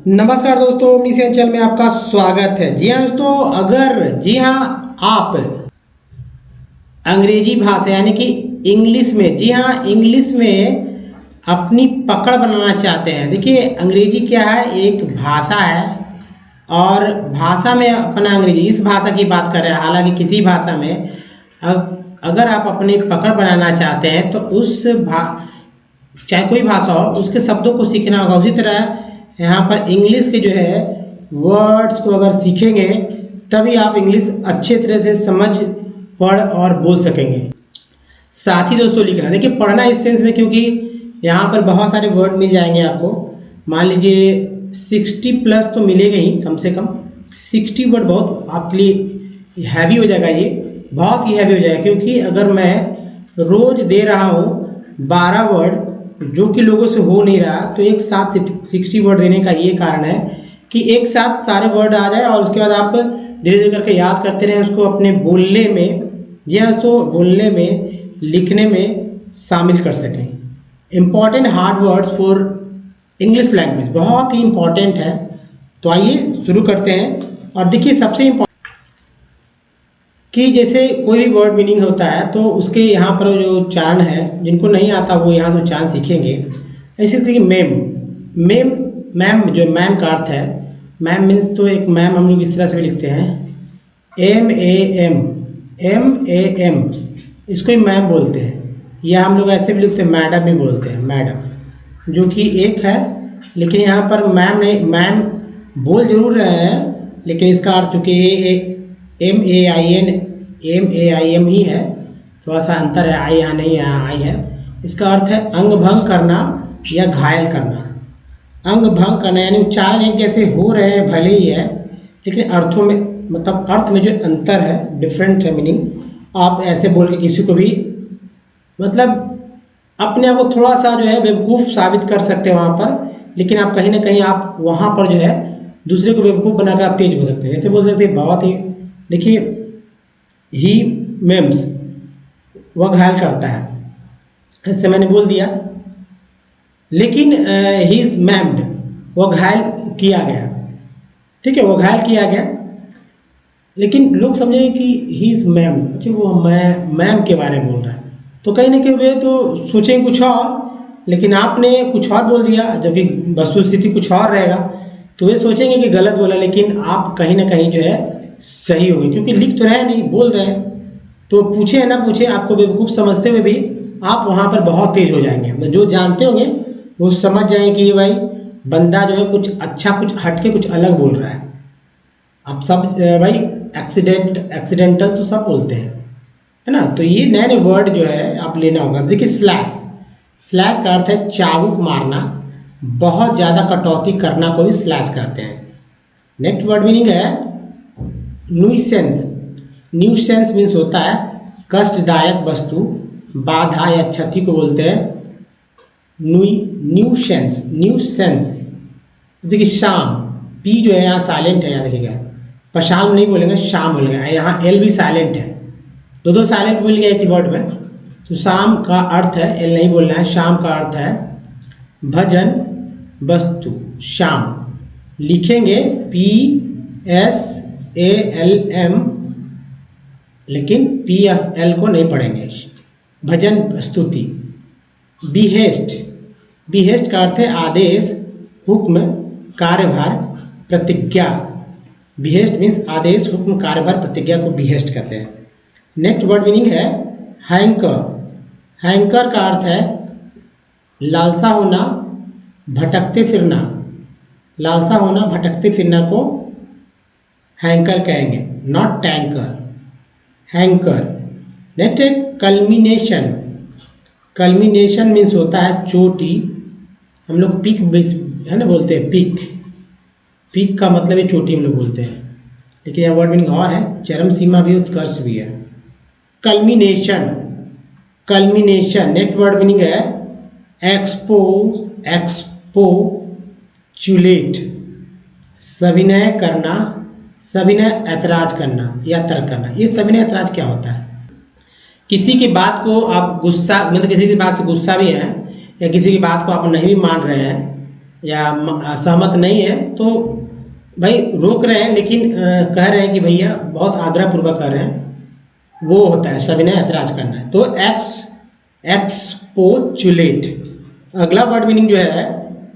नमस्कार दोस्तों, मिशन अंचल में आपका स्वागत है। जी हाँ दोस्तों, आप अंग्रेजी भाषा यानी कि इंग्लिश में इंग्लिश में अपनी पकड़ बनाना चाहते हैं। देखिए, अंग्रेजी क्या है, एक भाषा है और भाषा में अपना अंग्रेजी, इस भाषा की बात कर रहे हैं। हालांकि किसी भाषा में अगर आप अपनी पकड़ बनाना चाहते हैं तो चाहे कोई भाषा हो, उसके शब्दों को सीखना होगा। उसी तरह यहाँ पर इंग्लिश के जो है वर्ड्स को अगर सीखेंगे तभी आप इंग्लिश अच्छे तरह से समझ पढ़ और बोल सकेंगे। साथ ही दोस्तों लिखना, देखिए पढ़ना इस सेंस में, क्योंकि यहाँ पर बहुत सारे वर्ड मिल जाएंगे आपको। मान लीजिए 60+ तो मिलेगा ही, कम से कम 60 वर्ड बहुत आपके लिए हैवी हो जाएगा। ये बहुत ही हैवी हो जाएगा, क्योंकि अगर मैं रोज दे रहा हूँ 12 वर्ड जो कि लोगों से हो नहीं रहा, तो एक साथ 60 वर्ड देने का ये कारण है कि एक साथ सारे वर्ड आ जाए और उसके बाद आप धीरे धीरे करके याद करते रहें उसको अपने बोलने में, या तो बोलने में, लिखने में शामिल कर सकें। Important hard words for English language बहुत ही इम्पॉर्टेंट है। तो आइए शुरू करते हैं। और देखिए, सबसे इम्पॉर्टेंट कि जैसे कोई भी वर्ड मीनिंग होता है तो उसके यहाँ पर जो उच्चारण है, जिनको नहीं आता वो यहाँ से उच्चारण सीखेंगे। ऐसे देखिए, मैम जो मैम का अर्थ है, मैम मीन्स, तो एक मैम हम लोग इस तरह से भी लिखते हैं, MAM, इसको ही मैम बोलते हैं। या हम लोग ऐसे भी लिखते हैं, मैडम भी बोलते हैं, मैडम, जो कि एक है। लेकिन यहाँ पर मैम नहीं, मैम बोल जरूर रहे हैं, लेकिन इसका अर्थ चूँकि MAIM ही है, थोड़ा सा अंतर है, आई यहाँ नहीं, यहाँ आई है। इसका अर्थ है अंग भंग करना या घायल करना। अंग भंग करना यानी उच्चारण एक जैसे हो रहे हैं भले ही है, लेकिन अर्थों में, मतलब अर्थ में जो अंतर है, डिफरेंट है मीनिंग। आप ऐसे बोल के किसी को भी, मतलब अपने आप को थोड़ा सा जो है बेवकूफ़ साबित कर सकते हैं वहाँ पर, लेकिन आप कहीं ना कहीं आप वहाँ पर जो है दूसरे को बेवकूफ़ बनाकर आप तेज बोल सकते हैं। ऐसे बोल सकते हैं, बहुत ही, देखिए, ही मेम्स, वह घायल करता है, ऐसे मैंने बोल दिया। लेकिन ही इज मैम्ड, वह घायल किया गया, ठीक है, वह घायल किया गया। लेकिन लोग समझेंगे कि ही इज मैम्ड, अच्छा वो मैम के बारे में बोल रहा है, तो कहीं ना कहीं वे तो सोचेंगे कुछ और, लेकिन आपने कुछ और बोल दिया, जबकि वस्तुस्थिति कुछ और रहेगा, तो वे सोचेंगे कि गलत बोला, लेकिन आप कहीं ना कहीं जो है सही होगी, क्योंकि लिख तो रहे नहीं, बोल रहे हैं। तो पूछे या ना पूछे, आपको बेवकूफ़ समझते हुए भी आप वहाँ पर बहुत तेज हो जाएंगे। मतलब जो जानते होंगे वो समझ जाएंगे कि ये भाई बंदा जो है कुछ अच्छा, कुछ हटके, कुछ अलग बोल रहा है। अब सब भाई एक्सीडेंटल तो सब बोलते हैं, है ना। तो ये नए नए वर्ड जो है आप लेना होगा। देखिए, स्लैश का अर्थ है चाबुक मारना, बहुत ज़्यादा कटौती करना को भी स्लैश कहते हैं। नेक्स्ट वर्ड मीनिंग है न्यूसेंस मीन्स होता है कष्टदायक वस्तु, बाधा या क्षति को बोलते हैं न्यूसेंस। देखिए, शाम, पी जो है यहाँ साइलेंट है, यहाँ देखिएगा, पशाम नहीं बोलेंगे, शाम बोलेंगे। यहाँ एल भी साइलेंट है, दो साइलेंट मिल गया एक वर्ड में। तो शाम का अर्थ है, एल नहीं बोलना है, शाम का अर्थ है भजन वस्तु, शाम। लिखेंगे PSALM, लेकिन PSL को नहीं पढ़ेंगे। भजन स्तुति। बिहेस्ट का अर्थ है आदेश, हुक्म, कार्यभार, प्रतिज्ञा। बिहेस्ट मीन्स आदेश, हुक्म, कार्यभार, प्रतिज्ञा को बिहेस्ट कहते हैं। नेक्स्ट वर्ड मीनिंग है हैंकर का अर्थ है लालसा होना, भटकते फिरना। लालसा होना, भटकते फिरना को हैंकर कहेंगे, नॉट टैंकर, हैंकर। नेक्स्ट है कल्मिनेशन मीन्स होता है चोटी। हम लोग पीक है ना बोलते हैं, पीक का मतलब है चोटी हम लोग बोलते हैं, लेकिन यह वर्ड मीनिंग और है, चरम सीमा भी, उत्कर्ष भी है। कल्मिनेशन नेक्स्ट वर्ड मीनिंग है एक्सपोचुलेट, सविनय करना, सविनय ऐतराज करना या तर्क करना। ये सविनय ऐतराज क्या होता है? किसी की बात को आप गुस्सा, मतलब किसी की बात से गुस्सा भी हैं या किसी की बात को आप नहीं भी मान रहे हैं, या सहमत नहीं है तो भाई रोक रहे हैं, लेकिन कह रहे हैं कि भैया बहुत आग्रहपूर्वक कर रहे हैं, वो होता है सविनय ऐतराज करना है। तो एक्सपोचुलेट। अगला वर्ड मीनिंग जो है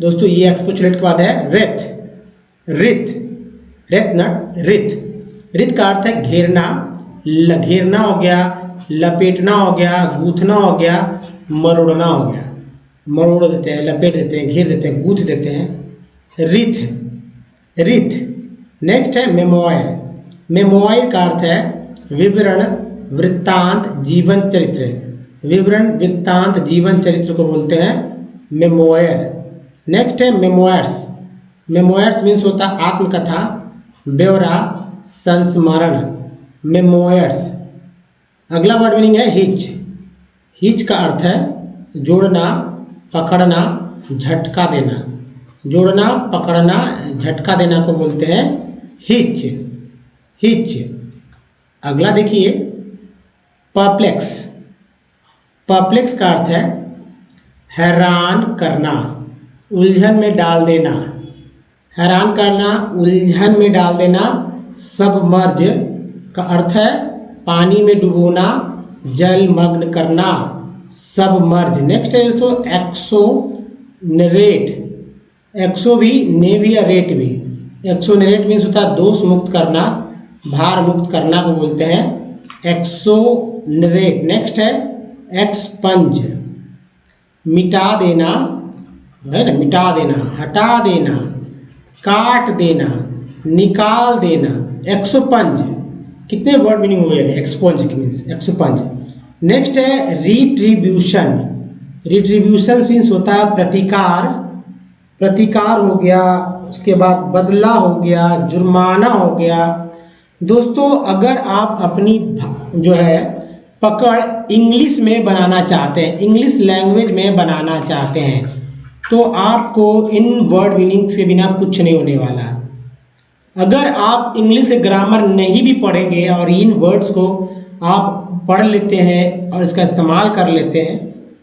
दोस्तों, ये एक्सपोचुलेट के बाद है रेथ। रिथ, रेथ नट रिथ। रिथ का अर्थ है घेरना, घेरना हो गया, लपेटना हो गया, गूंथना हो गया, मरोड़ना हो गया। मरोड़ देते हैं, लपेट देते हैं, घेर देते हैं, गूंथ देते हैं। Wreath, wreath. नेक्स्ट है मेमोयर। मेमोयर का अर्थ है विवरण, वृत्तांत, जीवन चरित्र। विवरण, वृत्तांत, जीवन चरित्र को बोलते हैं मेमोयर। नेक्स्ट है मेमोयर्स। मेमोयर्स मीन्स होता है आत्मकथा, ब्यौरा, संस्मरण। मेमोयर्स। अगला वर्ड मीनिंग है हिच। हिच का अर्थ है जोड़ना, पकड़ना, झटका देना। जोड़ना, पकड़ना, झटका देना को बोलते हैं हिच, हिच। अगला देखिए परप्लेक्स। परप्लेक्स का अर्थ है हैरान करना, उलझन में डाल देना। हैरान करना, उलझन में डाल देना। सबमर्ज का अर्थ है पानी में डुबोना, जलमग्न करना। सबमर्ज। नेक्स्ट है दोस्तों एक्सोनरेट। एक्सो भी, ने भी या रेट भी। एक्सोनरेट मीन्स होता है दोष मुक्त करना, भार मुक्त करना को बोलते हैं एक्सोनरेट। नेक्स्ट है एक्सपंज। मिटा देना है ना, मिटा देना, हटा देना, काट देना, निकाल देना। एक्सोपंज। कितने वर्ड मीनिंग हुए हैं एक्सपंज की मीन्स एक्सोपंज। नेक्स्ट है रिट्रीब्यूशन। रिट्रीब्यूशन मीन्स होता है प्रतिकार। प्रतिकार हो गया, उसके बाद बदला हो गया, जुर्माना हो गया। दोस्तों अगर आप अपनी जो है पकड़ इंग्लिश में बनाना चाहते हैं, इंग्लिश लैंग्वेज में बनाना चाहते हैं, तो आपको इन वर्ड मीनिंग के बिना कुछ नहीं होने वाला। अगर आप इंग्लिश ग्रामर नहीं भी पढ़ेंगे और इन वर्ड्स को आप पढ़ लेते हैं और इसका इस्तेमाल कर लेते हैं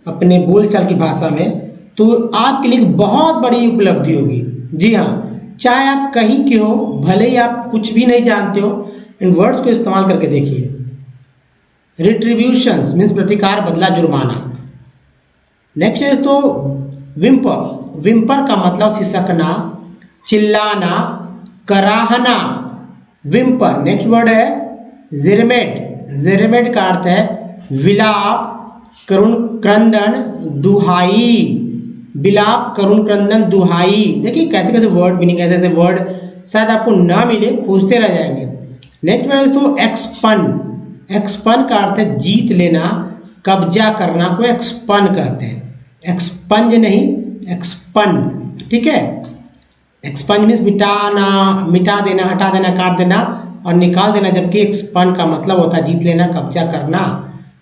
अपने बोलचाल की भाषा में, तो आपके लिए बहुत बड़ी उपलब्धि होगी। जी हाँ, चाहे आप कहीं के हो, भले ही आप कुछ भी नहीं जानते हो, इन वर्ड्स को इस्तेमाल करके देखिए। रिट्रीब्यूशंस मीन्स प्रतिकार, बदला, जुर्माना। नेक्स्ट है तो विम्पर। विम्पर का मतलब सिसकना, चिल्लाना, कराहना। विम्पर। नेक्स्ट वर्ड है जेरेमेड। जेरेमेड का अर्थ है विलाप, करुण क्रंदन, दुहाई। विलाप, करुण क्रंदन, दुहाई। देखिए कैसे कैसे वर्ड मीनिंग, ऐसे ऐसे वर्ड शायद आपको ना मिले, खोजते रह जाएंगे। नेक्स्ट वर्ड है तो एक्सपन। एक्सपन का अर्थ है जीत लेना, कब्जा करना को एक्सपन कहते हैं। एक्सपंज नहीं, एक्सपन। ठीक है। एक्सपंज मीन्स मिटाना, मिटा देना, हटा देना, काट देना और निकाल देना, जबकि एक्सपन का मतलब होता है जीत लेना, कब्जा करना।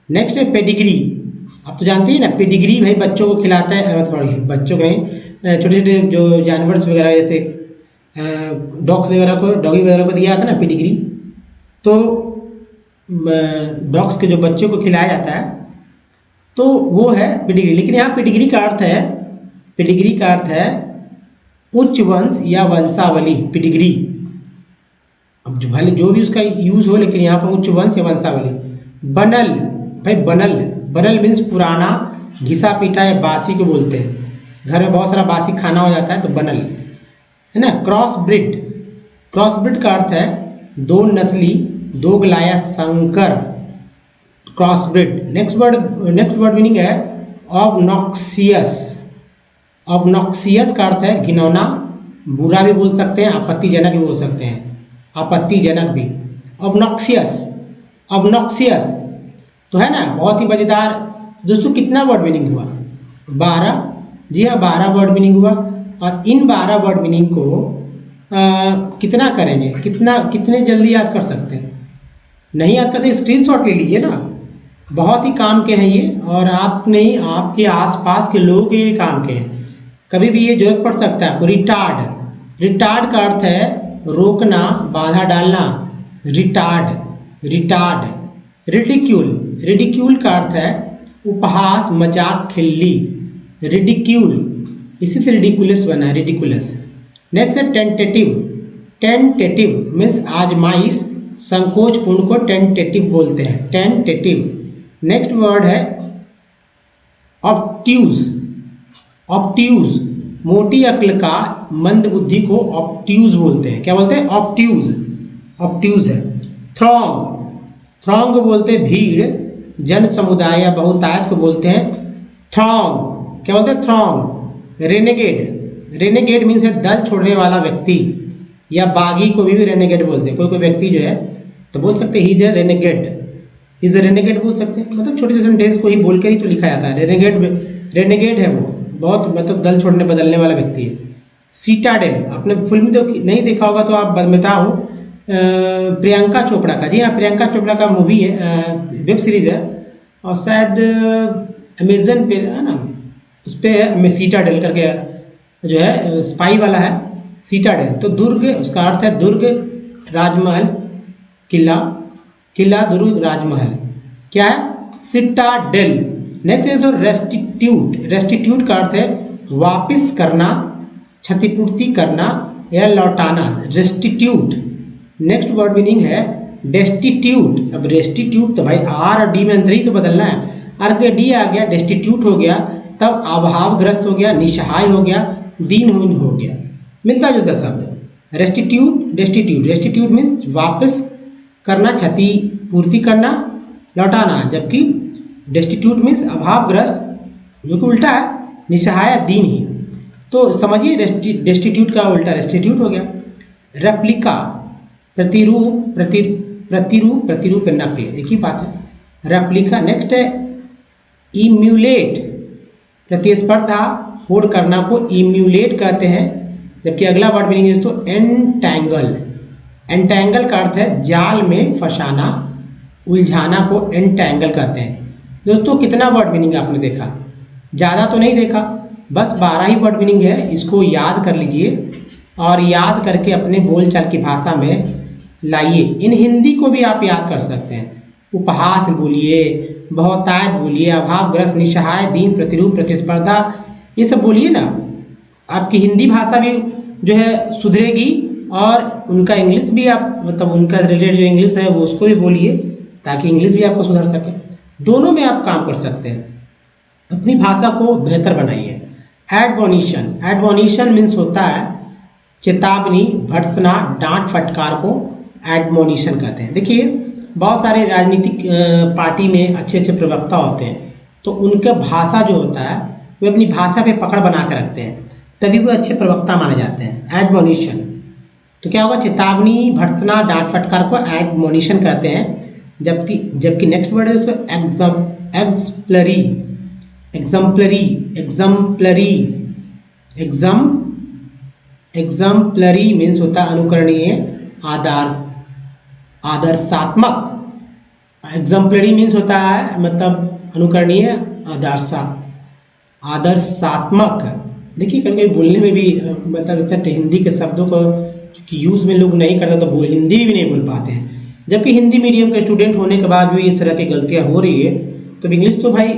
नेक्स्ट है पेडिग्री। आप तो जानते हैं ना पेडिग्री भाई बच्चों को खिलाता है, बच्चों को नहीं, छोटे छोटे जो जानवर्स वगैरह जैसे डॉग्स वगैरह को, डॉगी वगैरह को दिया जाता है ना पेडिग्री, तो डॉग्स के जो बच्चों को खिलाया जाता है तो वो है पेडिग्री। लेकिन यहाँ पेडिग्री का अर्थ है, पेडिग्री का अर्थ है उच्च वंश या वंशावली। पेडिग्री अब जो भले जो भी उसका यूज हो, लेकिन यहाँ पर उच्च वंश या वंशावली। बनल भाई, बनल। बनल मीन्स पुराना, घिसा पीटा या बासी को बोलते हैं। घर में बहुत सारा बासी खाना हो जाता है तो बनल है ना। Cross breed. क्रॉस ब्रिड का अर्थ है दो नस्ली, दोगलाया संकर। Cross breed. Next word meaning है ऑब्नॉक्सियस। ऑब्नॉक्सियस का अर्थ है घिनौना, बुरा भी बोल सकते हैं, आपत्तिजनक भी बोल सकते हैं, आपत्तिजनक भी। ऑब्नॉक्सियस, ऑब्नॉक्सियस तो है ना, बहुत ही मज़ेदार। दोस्तों कितना वर्ड मीनिंग हुआ? 12। जी हाँ, 12 वर्ड मीनिंग हुआ। और इन 12 वर्ड मीनिंग को कितना करेंगे, कितने जल्दी याद कर सकते हैं? नहीं याद कर सकते, स्क्रीनशॉट ले लीजिए ना, बहुत ही काम के हैं ये। और आप नहीं, आपके आसपास के लोगों के काम के हैं, कभी भी ये जरूरत पड़ सकता है आपको। रिटार्ड। रिटार्ड का अर्थ है रोकना, बाधा डालना। Retard, retard. रिडिक्यूल। रिडिक्यूल का अर्थ है उपहास, मजाक, खिल्ली। रिडिक्यूल। इसी से रिडिकुलस बना है, रिडिकुलस। नेक्स्ट है टेंटेटिव। टेंटेटिव मीन्स आजमाइश, संकोचपूर्ण को टेंटेटिव बोलते हैं, टेंटेटिव। नेक्स्ट वर्ड है ऑब्ट्यूज। ऑब्ट्यूज मोटी अक्ल का मंद बुद्धि को ऑब्ट्यूज बोलते हैं। क्या बोलते हैं? ऑब्ट्यूज, ऑब्ट्यूज है। थ्रॉन्ग, थ्रॉन्ग बोलते हैं भीड़, जन समुदाय या बहुतायत को बोलते हैं थ्रॉन्ग। क्या बोलते हैं? थ्रॉन्ग। रेनेगेड, रेनेगेड मीन्स है दल छोड़ने वाला व्यक्ति, या बागी को भी रेनेगेड बोलते हैं। कोई कोई व्यक्ति जो है तो बोल सकते हैं he is a renegade, is a renegade बोल सकते हैं। मतलब छोटे से सेंटेंस को ही बोलकर ही तो लिखा जाता है। रेनेगेड, रेनेगेड है वो, बहुत मतलब दल छोड़ने बदलने वाला व्यक्ति है। सीटाडेल, आपने फिल्म तो नहीं देखा होगा तो आप बताऊँ, प्रियंका चोपड़ा का, जी हाँ प्रियंका चोपड़ा का मूवी है, वेब सीरीज है, और शायद अमेजन पे है ना, उस पर सीटाडेल करके जो है स्पाई वाला है, सीटाडेल। तो दुर्ग, उसका अर्थ है दुर्ग, राजमहल, किला, किला दुर्ग राजमहल। क्या है? सिटाडेल। नेक्स्ट है तो रेस्टिट्यूट। रेस्टिट्यूट का अर्थ है वापिस करना, क्षतिपूर्ति करना या लौटाना, रेस्टिट्यूट। नेक्स्ट वर्ड मीनिंग है डेस्टिट्यूट। अब रेस्टिट्यूट तो भाई आर और डी में अंतर ही तो बदलना है। आर के डी आ गया, डेस्टिट्यूट हो गया, तब अभावग्रस्त हो गया, निसहाय हो गया, दीनहीन हो गया, मिलता जुलता शब्द। रेस्टिट्यूट, डेस्टिट्यूट। रेस्टिट्यूट मीन्स वापस करना, क्षति पूर्ति करना, लौटाना, जबकि डेस्टिट्यूट मीन्स अभावग्रस्त, जो कि उल्टा है निसहाय, दीनहीन। तो समझिए डेस्टिट्यूट का उल्टा रेस्टिट्यूट हो गया। रेप्लिका, प्रतिरूप, प्रतिरूप, प्रतिरूप नकल, एक ही बात है, रेप्लिका। नेक्स्ट है इम्यूलेट, प्रतिस्पर्धा, होड़ करना को इम्यूलेट कहते हैं, जबकि अगला वर्ड मीनिंग है तो एंटैंगल। एंटैंगल का अर्थ है जाल में फंसाना, उलझाना को एंटैंगल कहते हैं। दोस्तों कितना वर्ड मीनिंग आपने देखा? ज़्यादा तो नहीं देखा, बस 12 ही वर्ड मीनिंग है। इसको याद कर लीजिए और याद करके अपने बोलचाल की भाषा में लाइए। इन हिंदी को भी आप याद कर सकते हैं। उपहास बोलिए, बहुतायत बोलिए, अभावग्रस्त, निसहाय, दीन, प्रतिरूप, प्रतिस्पर्धा, ये सब बोलिए ना। आपकी हिंदी भाषा भी जो है सुधरेगी और उनका इंग्लिश भी आप मतलब उनका रिलेटेड जो इंग्लिश है वो उसको भी बोलिए, ताकि इंग्लिश भी आपको सुधर सके। दोनों में आप काम कर सकते हैं, अपनी भाषा को बेहतर बनाइए। एडमोनिशन, एडमोनिशन मीन्स होता है चेतावनी, भर्त्सना, डांट फटकार को एडमोनिशन कहते हैं। देखिए बहुत सारे राजनीतिक पार्टी में अच्छे अच्छे प्रवक्ता होते हैं, तो उनका भाषा जो होता है वे अपनी भाषा पे पकड़ बना कर रखते हैं, तभी वो अच्छे प्रवक्ता माने जाते हैं। एडमोनिशन तो क्या होगा? चेतावनी, भर्त्सना, डांट फटकार को एडमोनिशन कहते हैं। जबकि नेक्स्ट वर्ड है एग्जम्पलरी, एग्जम्पलरी, एग्जम्पलरी, एग्जम्पलरी मीन्स होता है अनुकरणीय, आदर्शात्मक। एग्जम्पलरी मीन्स होता है मतलब अनुकरणीय, आदर्शात्मक। देखिए कभी कभी बोलने में भी मतलब हिंदी के शब्दों को यूज़ में लोग नहीं करते तो हिंदी भी नहीं बोल पाते हैं, जबकि हिंदी मीडियम के स्टूडेंट होने के बाद भी इस तरह की गलतियां हो रही है। तो इंग्लिश तो भाई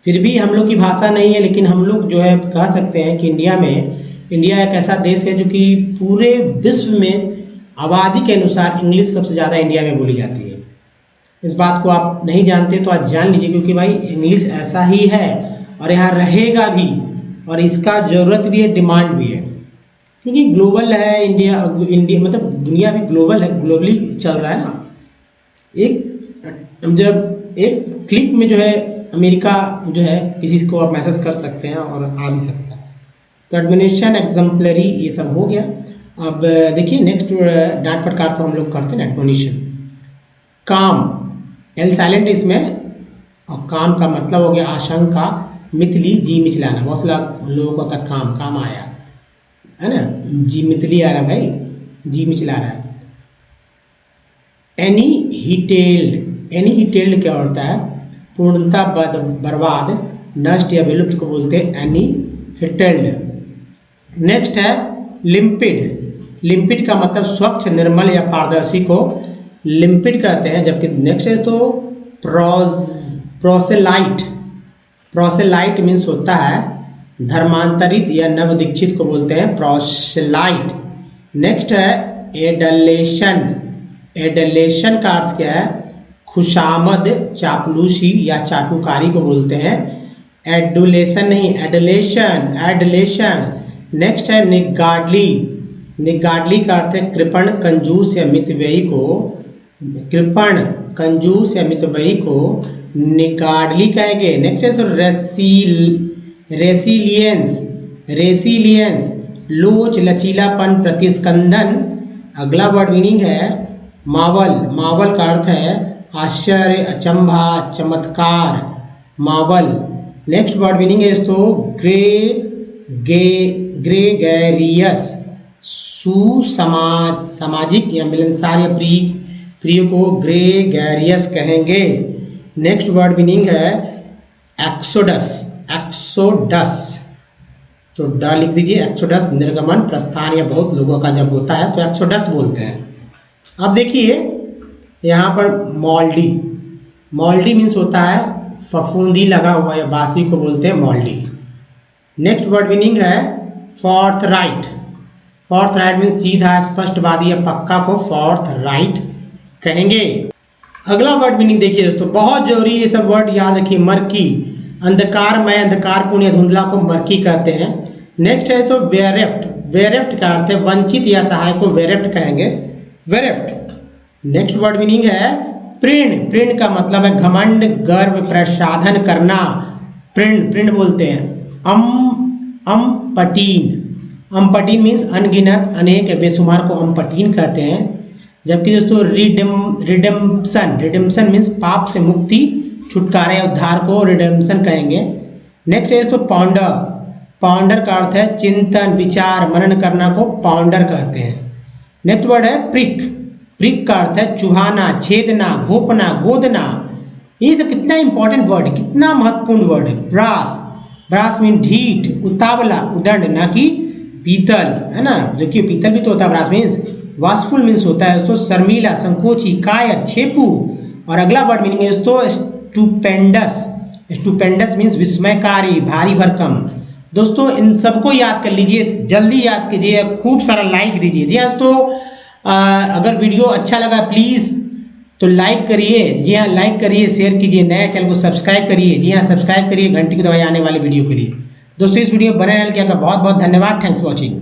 फिर भी हम लोग की भाषा नहीं है, लेकिन हम लोग जो है कह सकते हैं कि इंडिया एक ऐसा देश है जो कि पूरे विश्व में आबादी के अनुसार इंग्लिश सबसे ज़्यादा इंडिया में बोली जाती है। इस बात को आप नहीं जानते तो आज जान लीजिए, क्योंकि भाई इंग्लिश ऐसा ही है और यहाँ रहेगा भी, और इसका ज़रूरत भी है, डिमांड भी है, क्योंकि ग्लोबल है इंडिया मतलब दुनिया भी ग्लोबल है, ग्लोबली चल रहा है ना। जब एक क्लिक में जो है अमेरिका जो है किसी को आप मैसेज कर सकते हैं और आ भी सकता है। तो एडमिनिस्ट्रेशन, एग्जाम्पलरी, ये सब हो गया। अब देखिए नेक्स्ट डांट फटकार तो हम लोग करते हैं एडमोनिशन। काम, एल साइलेंट इसमें, और काम का मतलब हो गया आशंका, मितली, जी मिचलाना। बहुत लोगों को तक काम आया है ना, जी मितली आ रहा भाई, जी मिचला रहा है। एनी हिटेल्ड क्या होता है? पूर्णता बर्बाद, नष्ट या विलुप्त को बोलते हैं एनी हिटेल्ड। नेक्स्ट है लिम्पिड। लिम्पिड का मतलब स्वच्छ, निर्मल या पारदर्शी को लिम्पिड कहते हैं। जबकि नेक्स्ट है तो प्रोसेलाइट। प्रोसेलाइट मीन्स होता है धर्मांतरित या नवदीक्षित को बोलते हैं प्रोसेलाइट। नेक्स्ट है एडलेशन। एडलेशन का अर्थ क्या है? खुशामद, चापलूसी या चाटुकारी को बोलते हैं। एडुलेशन नहीं, एडलेशन, एडलेशन। नेक्स्ट है निगाडली। निगाडली का अर्थ है कृपण, कंजूस या मितव्ययी को, कृपण, कंजूस या मितव्ययी को निगाडली कहेंगे। नेक्स्ट है तो रेसिलियंस। रेसिलियंस लोच, लचीलापन, प्रतिस्कंदन। अगला वर्ड मीनिंग है मावल। मावल का अर्थ है आश्चर्य, अचंभा, चमत्कार, मावल। नेक्स्ट वर्ड मीनिंग है दोस्तों ग्रेगेरियस, सुसमाज, सामाजिक या मिलनसार या प्रिय को ग्रेगेरियस कहेंगे। नेक्स्ट वर्ड मीनिंग है एक्सोडस। एक्सोडस तो ड लिख दीजिए। एक्सोडस निर्गमन, प्रस्थान या बहुत लोगों का जब होता है तो एक्सोडस बोलते हैं। अब देखिए यहाँ पर मॉल्डी। मॉल्डी मीन्स होता है फफूंदी लगा हुआ या बासी को बोलते हैं मॉल्डी। नेक्स्ट वर्ड मीनिंग है fourth right. Fourth right means सीधा, स्पष्टवादी या पक्का को फोर्थ राइट कहेंगे। अगला वर्ड मीनिंग देखिए दोस्तों, बहुत जरूरी ये सब वर्ड याद रखिए। मर्की, अंधकारमय, अंधकारपूर्ण या धुंधला को मर्की कहते हैं। नेक्स्ट है तो वेरेफ्ट। वेरेफ्ट का अर्थ है वंचित या सहाय को वेरेफ्ट कहेंगे, वेरेफ्ट। नेक्स्ट वर्ड मीनिंग है प्रीण। प्रीण का मतलब है घमंड, गर्व, प्रसाधन करना, प्रीण, प्रीण बोलते हैं। अम्पटीन। अम्पटीन मीन्स अनगिनत, अनेक, बेशुमार को अम्पटीन कहते हैं। जबकि दोस्तों रिडेम्पशन। रिडेम्पशन मीन्स पाप से मुक्ति, छुटकारा या उद्धार को रिडेम्पशन कहेंगे। नेक्स्ट है दोस्तों पॉन्डर। पॉन्डर का अर्थ है चिंतन, विचार, मनन करना को पॉन्डर कहते हैं। नेक्स्ट वर्ड है प्रिक। प्रिक का अर्थ है चुभाना, छेदना, घोंपना, गोदना। ये सब कितना इंपॉर्टेंट वर्ड है, कितना महत्वपूर्ण वर्ड है। ब्रास। ब्रास मीन ढीठ, उतावला, उदंड, ना कि पीतल, है ना। देखिए पीतल भी तो होता है ब्रास मीन्स। वाशफुल मीन्स होता है दोस्तों शर्मीला, संकोची, कायर, छेपू। और अगला वर्ड मीनिंग है दोस्तों स्टूपेंडस। स्टूपेंडस मीन्स विस्मयकारी, भारी भरकम। दोस्तों इन सबको याद कर लीजिए, जल्दी याद कीजिए, खूब सारा लाइक दीजिए। जी हाँ दोस्तों, अगर वीडियो अच्छा लगा प्लीज़ तो लाइक करिए। जी हाँ लाइक करिए, शेयर कीजिए, नया चैनल को सब्सक्राइब करिए। जी हाँ सब्सक्राइब करिए, घंटी को दबाइए आने वाले वीडियो के लिए। दोस्तों इस वीडियो में बने रहने के लिए आपका बहुत बहुत धन्यवाद। Thanks for watching.